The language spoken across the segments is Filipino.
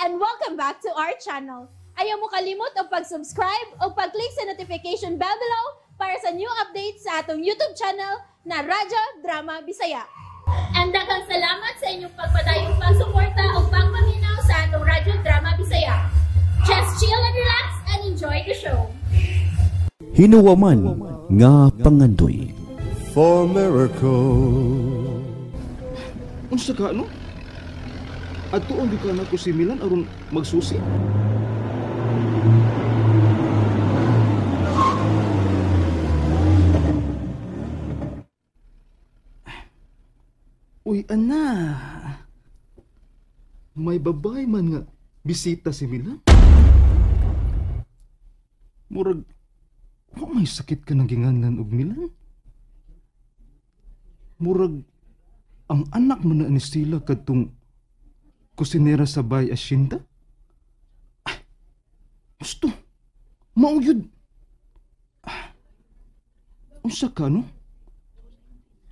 and welcome back to our channel. Ayaw mo kalimot o pag-subscribe o pag-click sa notification bell below para sa new updates sa atong YouTube channel na Radyo Drama Bisaya. And daghang salamat sa inyong pagpadayong pagsuporta o pagpaminaw sa atong Radyo Drama Bisaya. Just chill and relax and enjoy the show. Hinuwaman nga pangandoy. For miracle. Unsa ka no? At tuon di ka na ko si Milan aron magsusi. Uy, ana. May babae man nga bisita si Milan. Murag, may sakit ka nang ginganan og Milan? Murag, ang anak mo na ni Sila kadtong kusinera sa bay Ashinda? Ay, gusto. Maugyod. Unsa ka, no?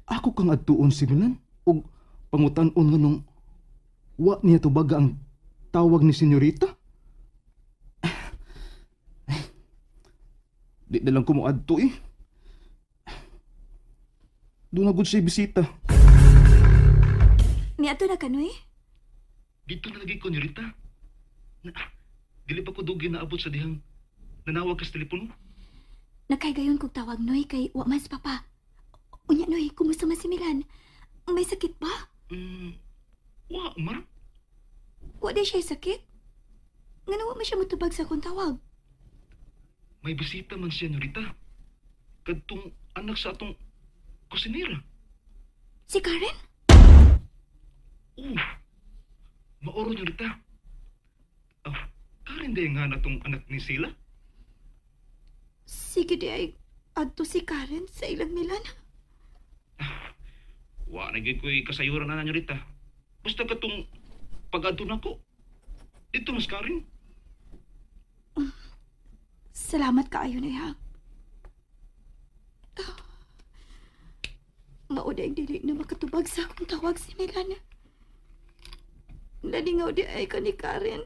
Ako kang adtuon si Milan o pangutan-on nga nung wa niya tubaga ang tawag ni senyorita? Di na lang ko mo adto eh. Doon na gud siya bisita. Niato na kanoy? Dito na lagi ko ni Rita. Dili pa ko dugi na abot sa dihang nanawag ka sa telepono. Nakaygayon kong tawag noy kay wa mas papa. Unya noy, kumusta man si Milan? May sakit ba? Wa man. Wa di siya sakit? Nga nawa man siya matubag sa akong tawag. May bisita man siya ni Rita. Kadtong anak sa atong kusinera. Si Karen? Maoro niyo Rita. Karen day nga na tong anak ni Sila? Sige di ay adto si Karen sa ilang Milan. Wa na gyud ko'y kasayuran na niyo Rita. Basta katong pag-adto na ko. Dito mas Karen. Salamat kaayo na ha. Mauday dili na makatubag sa akong tawag si Milan. Nalingaw di ay ka ni Karen.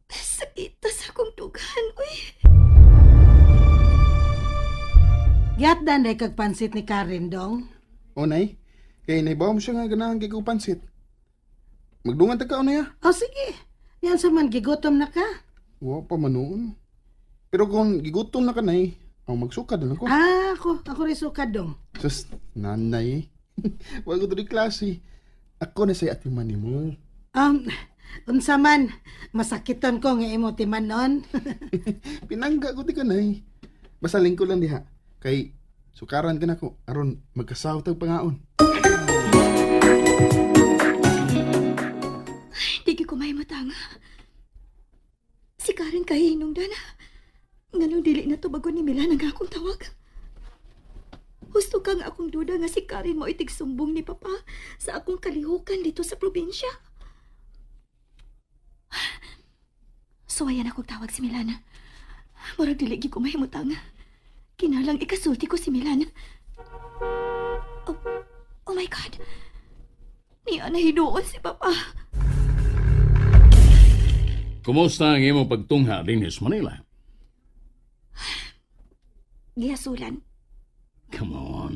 Sakit sa akong tugan, uy. Giatdan day kag pansit ni Karen dong. Onay, kay naibaw mo siya nga ganahan kay kong pansit. Magdungan ta ka, onay ha? O sige, yan sa man gigutom na ka. Wa pa man noon. Pero kung gigutom na ka, nay, ang magsukad na ako. Ako rin sukad dong. Sus, nanay. Wag ko to di klase. Ako na say atiman ni mo. Unsa man, masakiton ko nga imo timanon. Pinangga ko di ka, nay. Basaling ko lang diha. Kay sukaran ka na ko. Aron magkasaw tag pangaon. Di ko may matanga. Si Karen kay hinungdan. Nganong dili na to bago ni Milan ang akong tawag. Gusto kang akong duda nga si Karen mo itig sumbong ni Papa sa akong kalihukan dito sa probinsya. So ayan akong tawag si Milan. Murag dili ko may matanga. Kinalang ikasulti ko si Milan. Oh my God. Niya na hinuon si Papa. Kumusta ang imong pagtungha din sa Manila? Gihasulan. Come on.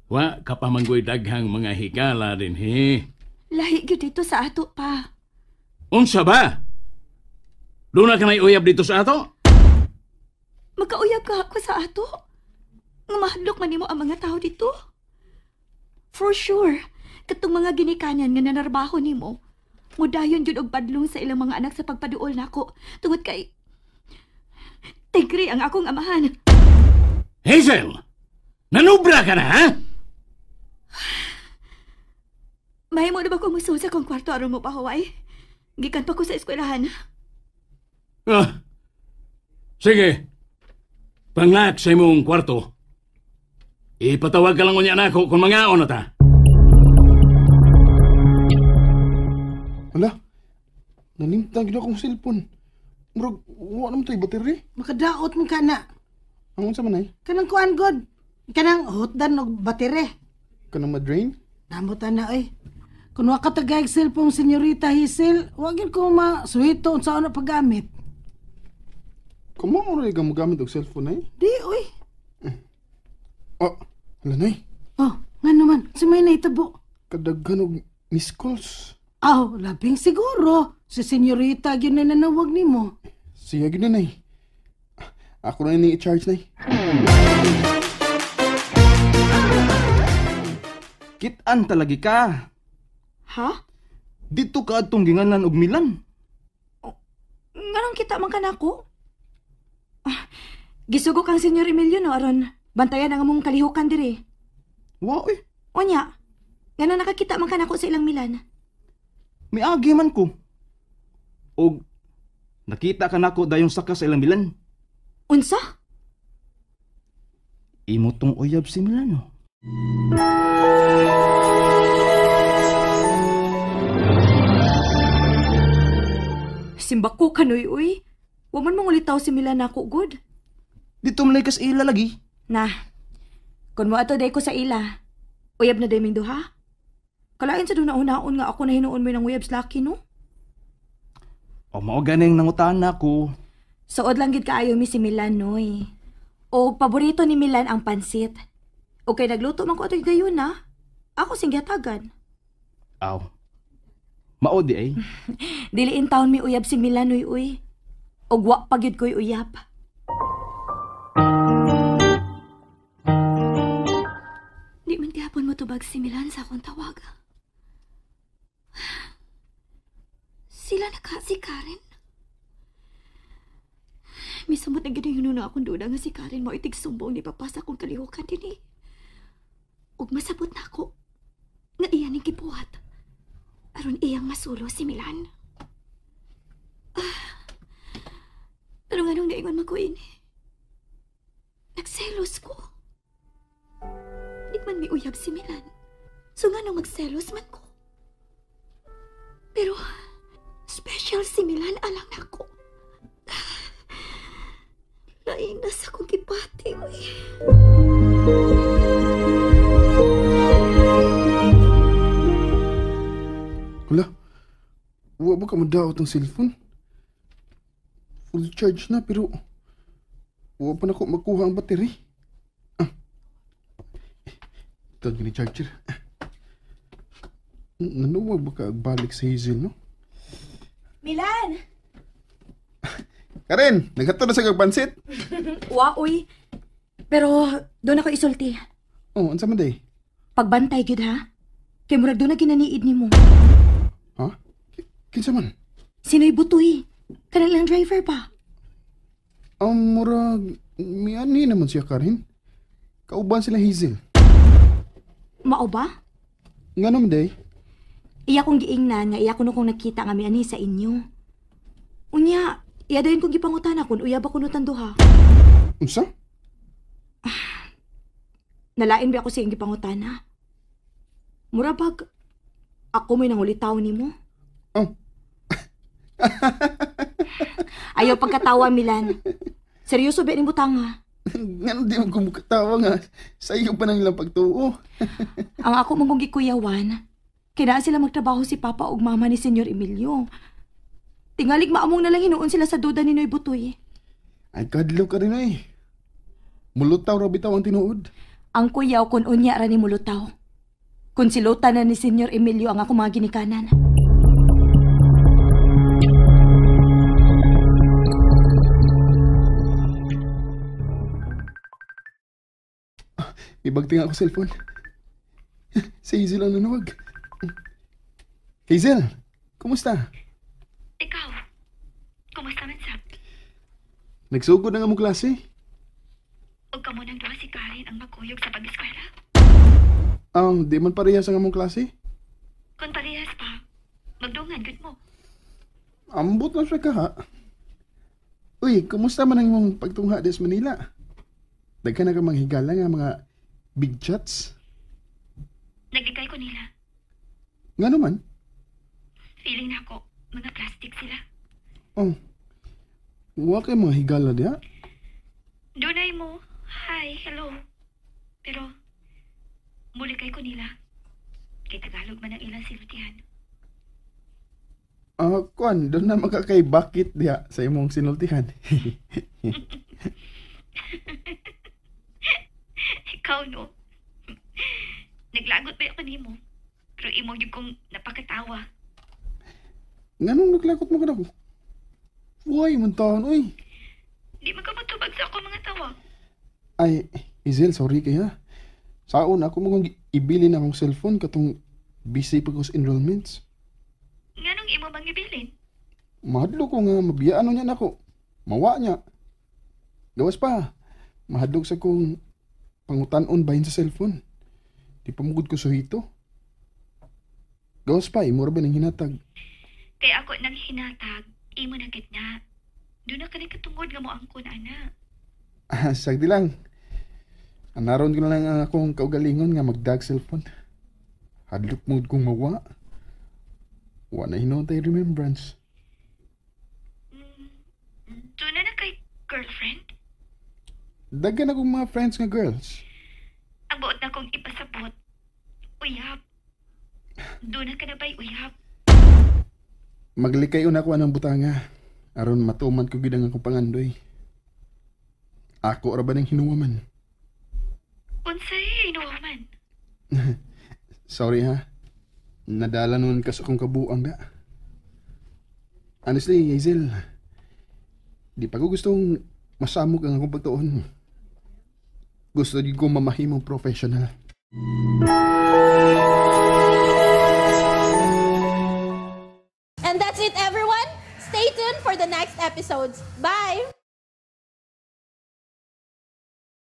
Wa ka pa manggoy daghang mga higala din, he? Lahi gyud dito sa ato pa. Unsa ba? Doon na ka may uyab dito sa ato? Magkauyab ka ako sa ato? Nga mahadlok man nimo ang mga tao dito? For sure, katong mga ginikanan nga nanarbaho nimo, mudayon jud og padlong sa ilang mga anak sa pagpaduol nako tungod kay tigri ang akong amahan. Hazel! Nanubra ka na, ha? Mahimo na ba kung mususa kong kwarto aron mo pa Hawaii? Gikan pa ko sa eskwelahan. Sige. Panglak sa imong kwarto. Ipatawag ka lang unya na ako kung mga na ta. Wala. Nanimtang gina akong cellphone. Murag, wa naman tayo battery. Makadaot mo ka na. Ang unsa man ay? Kanang kuan god. Kanang hotdan og batere. Kanang madrain? Namutan na oy. Kung wakatagay cellphone senyorita Hazel, wagin ko masuhito sa ano paggamit. Kumo mo rin ka magamit og cellphone na Di, uy. Oh, wala na Oh, nga naman, si may naitabo. Kadaghan og miss calls. Aw, labing siguro. Si senyorita yun na nanawag ni mo. Siya gina na Ako na ni i-charge na Kitaan talagi ka. Ha? Dito ka atong ginganan og Milan. Nganong kita man ka nako? Gisugo kang Senyor Emilio no aron bantayan ang among kalihukan diri. Wa oy, Onya, ngano nakakita man ka nako sa ilang Milan? miagi man ko. Og nakita ka nako dayon saka sa ilang Milan. Unsa? Imo tong uyab si Milano. Simbako kanoy uy. Wa man mangulitaw si Milan nako good. Dito malay kas ila lagi. Nah, kun mo ato day ko sa ila, uyab na day ming duha. Kalain sa doon unaon nga ako na hinuon mo ng uyab sa laki, no? O mao ganing nangutan ko. Suod lang gid kaayo mi si Milan, noy. O paborito ni Milan ang pansit. O kay nagluto man ko ato'y gayon, na. Ako sing gihatagan. Aw. Mao di ay. Diliin taon mi uyab si Milan, noy, uy. Og wa pa gyud ko'y uyab. Di man gihapon mo tubag si Milan sa akong tawaga. Sila na ka si Karen? Misamot na gano'n yun na akong duda nga si Karen mo itig sumbong ni papasa kong kalihukan din eh. Ug masabot na ako nga iyan ang kipuhat. Aron iyang masulo si Milan. Pero nga nung naingon man ko ini, nagselos ko. Di man may uyab si Milan. So nga nung magselos man ko. Pero special si Milan alang nako. Lain na sa kong kipati, uy. Wala. Wa ba ka madaot ang cellphone? Full charge na pero wa pa na ko makuha ang battery. Ito gini charger. Nanuwag ba ka balik sa Hazel, no? Milan! Karen, naghato na sa kagpansit. Wa, uy. Pero doon ako isulti. Oh, ansa man day? Pagbantay gid ha. Kay murag doon na ginaniid ni mo. Ha? Kinsa man? Sino'y butoy? Kanilang driver pa. Murag, may ani naman siya, Karen. Kauban sila Hazel. Mao ba? Nga naman day? Iya kong giingnan nga iya kuno kong nakita nga miani sa inyo. Unya, iya dayon kong gipangutana kun uyab ako nutan duha. Unsa? Nalain ba ako sa iyong gipangutana? Murabag, ako may nangulitaw ni mo. Oh. Ayaw pagkatawa, Milan. Seryoso ba ni butanga? Nga di mo kumukatawa nga. Sa iyo pa nang ilang pagtuo. Ang ako mong gikuyawan, kinaan sila magtrabaho si Papa ug Mama ni Senyor Emilio. Tingalig maamong na lang hinuon sila sa duda ni Noy Butoy. Ay, kadlaw ka rin ay. Mulutaw ra bitaw ang tinuod. Ang kuyaw kun unya ra ni mulutaw. Kun silutan na ni Senyor Emilio ang ako mga ginikanan. Ibagting ako cellphone. Si Hazel ang nanawag. Hazel, kumusta? Ikaw, kumusta man sab? Nagsugod na nga mong klase? Huwag ka munang duha si Karen ang magkuyog sa pag-eskwela. Di man parehas ang among klase? Kung parehas pa, magdungan gud mo. Ambot lang siya ka ha. Uy, kumusta man ang imong pagtungha des Manila? Daghan na ka manghigala nga mga big chats? Nagligay ko nila. Nga naman? Feeling na ako, mga plastic sila. Oh, huwag kayo mga higala diha. Dunay mo, hi, hello. Pero, mulikay ko nila. Kay Tagalog man ang ilang siltihan. Kuan, doon na magkakay bakit diya sa imong sinultihan. Ikaw, no? Naglagot ba ako nimo? Pero imo yung kong napakatawa. Nganong naglakot mo ka na ko? Uy, muntahan, uy. Di magkamutubag sa ako mga tawa. Ay, Izel, sorry kaya. Saon ako mong ibili na akong cellphone katong busy pa ko sa enrollments. Nganong imo bang ibilin? Mahadlok ko nga mabiyaan niya na ako. Mawa niya. Gawas pa. Mahadlok sa kong pangutanon bahin sa cellphone. Di pa mugod ko suhito. Gawas pa, imura ba ng hinatag? Kaya ako nang hinatag, imo na gitna. Doon na ka katungod nga mo angkon, ana. Sagdi lang. Anaron ko na lang ang akong kaugalingon nga magdag cellphone. Hadlok mood kong mawa. Wala hinotay remembrance. Doon na kay girlfriend? Dagan akong mga friends nga girls. Ang buot na kong ipasabot. Uyab. Doon na ka na ba'y uyab? Maglikayon ako anang butanga. Aron matuman ko gidang akong pangandoy. Ako ra ba ng hinuwaman? Unsay hinuwaman? Sorry ha. Nadala nun kas akong kabuang da. Honestly, Hazel, di pa ko gustong masamog ang akong pagtuon. Gusto din ko mamahimong professional. And that's it, everyone. Stay tuned for the next episodes. Bye!